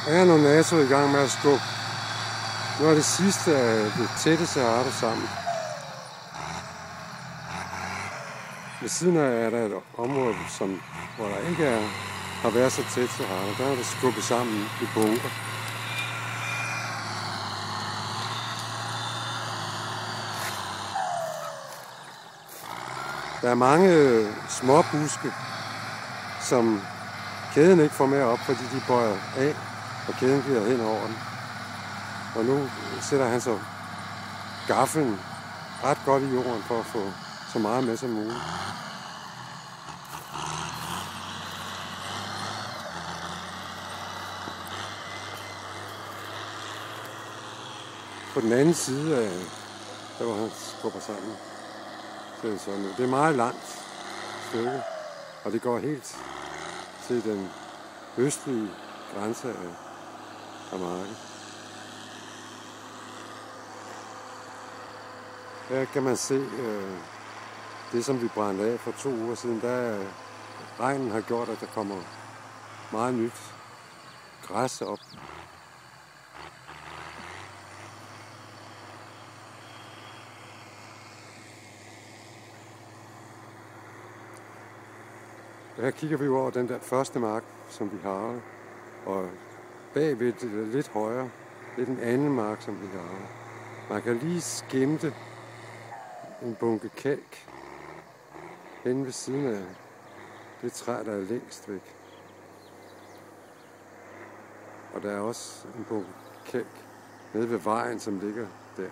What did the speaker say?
er Nonato i gang med at skubbe noget af det sidste af det tætte Cerrado sammen. Ved siden af er der et område, hvor der ikke har været så tæt Cerrado. Der er det skubbet sammen i bunker. Der er mange små buske, som kæden ikke får med op, fordi de bøjer af, og kæden glider hen over den. Og nu sætter han så gaffelen ret godt i jorden for at få så meget med som muligt. På den anden side af, der hvor han skubber sammen, så er det sådan. Det er meget langt stykke, og det går helt til den østlige grænse af marken. Her kan man se det, som vi brændte af for 2 uger siden. Der regnen har gjort, at der kommer meget nyt græs op. Her kigger vi over den der første mark, som vi har, og bagved lidt højere, det er den anden mark, som vi har. Man kan lige skimte en bunke kalk hen ved siden af det træ, der er længst væk. Og der er også en bunke kalk nede ved vejen, som ligger der.